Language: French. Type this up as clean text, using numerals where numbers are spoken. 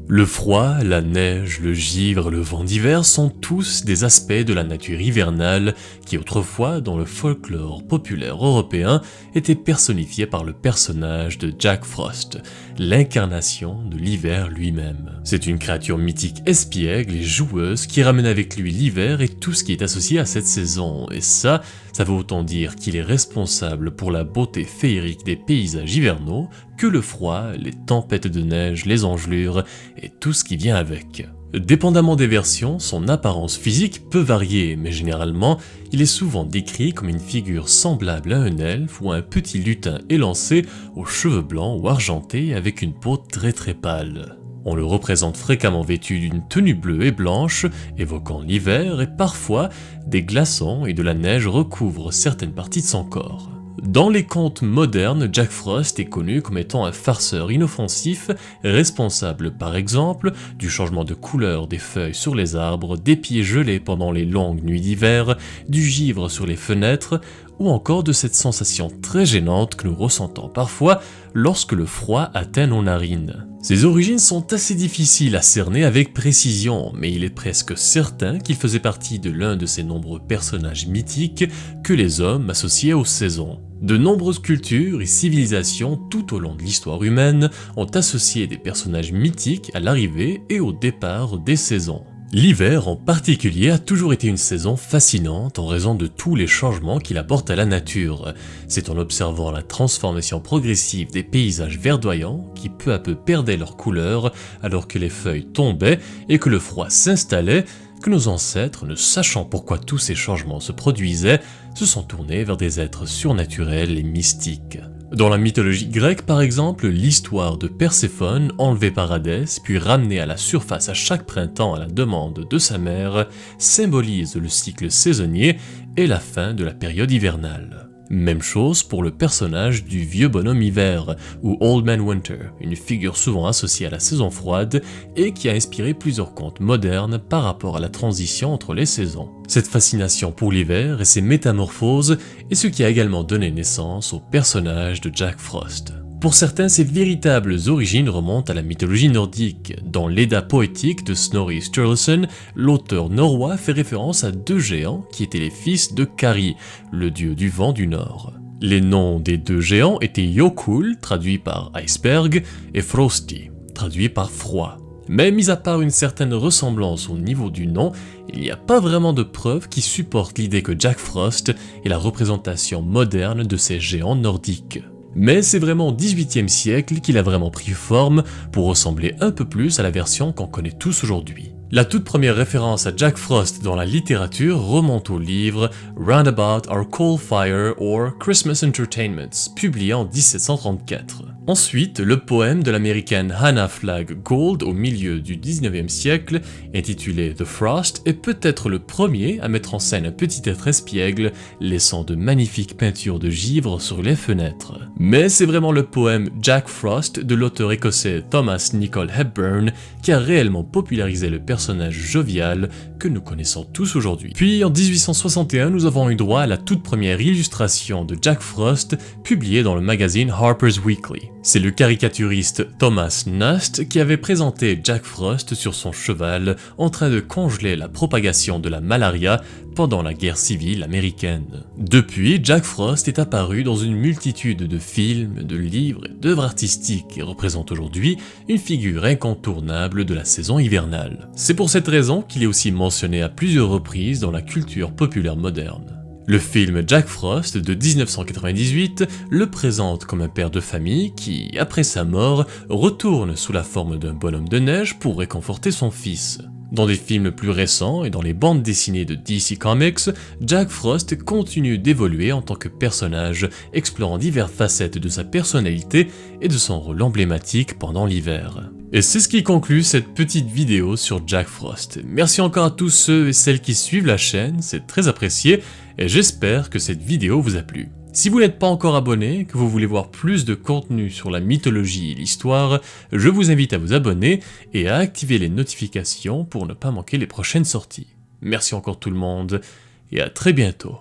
Le froid, la neige, le givre, le vent d'hiver sont tous des aspects de la nature hivernale qui autrefois, dans le folklore populaire européen, étaient personnifiés par le personnage de Jack Frost, l'incarnation de l'hiver lui-même. C'est une créature mythique espiègle et joueuse qui ramène avec lui l'hiver et tout ce qui est associé à cette saison, et ça veut autant dire qu'il est responsable pour la beauté féerique des paysages hivernaux que le froid, les tempêtes de neige, les engelures et tout ce qui vient avec. Dépendamment des versions, son apparence physique peut varier, mais généralement, il est souvent décrit comme une figure semblable à un elfe ou à un petit lutin élancé aux cheveux blancs ou argentés avec une peau très pâle. On le représente fréquemment vêtu d'une tenue bleue et blanche, évoquant l'hiver, et parfois, des glaçons et de la neige recouvrent certaines parties de son corps. Dans les contes modernes, Jack Frost est connu comme étant un farceur inoffensif, responsable par exemple du changement de couleur des feuilles sur les arbres, des pieds gelés pendant les longues nuits d'hiver, du givre sur les fenêtres, ou encore de cette sensation très gênante que nous ressentons parfois lorsque le froid atteint nos narines. Ses origines sont assez difficiles à cerner avec précision, mais il est presque certain qu'il faisait partie de l'un de ces nombreux personnages mythiques que les hommes associaient aux saisons. De nombreuses cultures et civilisations tout au long de l'histoire humaine ont associé des personnages mythiques à l'arrivée et au départ des saisons. L'hiver en particulier a toujours été une saison fascinante en raison de tous les changements qu'il apporte à la nature. C'est en observant la transformation progressive des paysages verdoyants qui peu à peu perdaient leur couleur alors que les feuilles tombaient et que le froid s'installait que nos ancêtres, ne sachant pourquoi tous ces changements se produisaient, se sont tournés vers des êtres surnaturels et mystiques. Dans la mythologie grecque par exemple, l'histoire de Perséphone, enlevée par Hadès, puis ramenée à la surface à chaque printemps à la demande de sa mère, symbolise le cycle saisonnier et la fin de la période hivernale. Même chose pour le personnage du vieux bonhomme hiver, ou Old Man Winter, une figure souvent associée à la saison froide et qui a inspiré plusieurs contes modernes par rapport à la transition entre les saisons. Cette fascination pour l'hiver et ses métamorphoses est ce qui a également donné naissance au personnage de Jack Frost. Pour certains, ses véritables origines remontent à la mythologie nordique. Dans l'Edda poétique de Snorri Sturluson, l'auteur norrois fait référence à deux géants qui étaient les fils de Kari, le dieu du vent du nord. Les noms des deux géants étaient Jökull, traduit par iceberg, et Frosti, traduit par froid. Mais mis à part une certaine ressemblance au niveau du nom, il n'y a pas vraiment de preuves qui supportent l'idée que Jack Frost est la représentation moderne de ces géants nordiques. Mais c'est vraiment au XVIIIe siècle qu'il a vraiment pris forme pour ressembler un peu plus à la version qu'on connaît tous aujourd'hui. La toute première référence à Jack Frost dans la littérature remonte au livre Roundabout Our Coal Fire or Christmas Entertainments, publié en 1734. Ensuite, le poème de l'américaine Hannah Flagg Gould au milieu du 19e siècle, intitulé The Frost, est peut-être le premier à mettre en scène un petit être espiègle, laissant de magnifiques peintures de givre sur les fenêtres. Mais c'est vraiment le poème Jack Frost de l'auteur écossais Thomas Nicol Hepburn qui a réellement popularisé le personnage jovial que nous connaissons tous aujourd'hui. Puis en 1861, nous avons eu droit à la toute première illustration de Jack Frost publiée dans le magazine Harper's Weekly. C'est le caricaturiste Thomas Nast qui avait présenté Jack Frost sur son cheval en train de congeler la propagation de la malaria pendant la guerre civile américaine. Depuis, Jack Frost est apparu dans une multitude de films, de livres et d'œuvres artistiques et représente aujourd'hui une figure incontournable de la saison hivernale. C'est pour cette raison qu'il est aussi mentionné à plusieurs reprises dans la culture populaire moderne. Le film Jack Frost de 1998 le présente comme un père de famille qui, après sa mort, retourne sous la forme d'un bonhomme de neige pour réconforter son fils. Dans des films plus récents et dans les bandes dessinées de DC Comics, Jack Frost continue d'évoluer en tant que personnage, explorant diverses facettes de sa personnalité et de son rôle emblématique pendant l'hiver. Et c'est ce qui conclut cette petite vidéo sur Jack Frost. Merci encore à tous ceux et celles qui suivent la chaîne, c'est très apprécié, et j'espère que cette vidéo vous a plu. Si vous n'êtes pas encore abonné, que vous voulez voir plus de contenu sur la mythologie et l'histoire, je vous invite à vous abonner et à activer les notifications pour ne pas manquer les prochaines sorties. Merci encore tout le monde, et à très bientôt.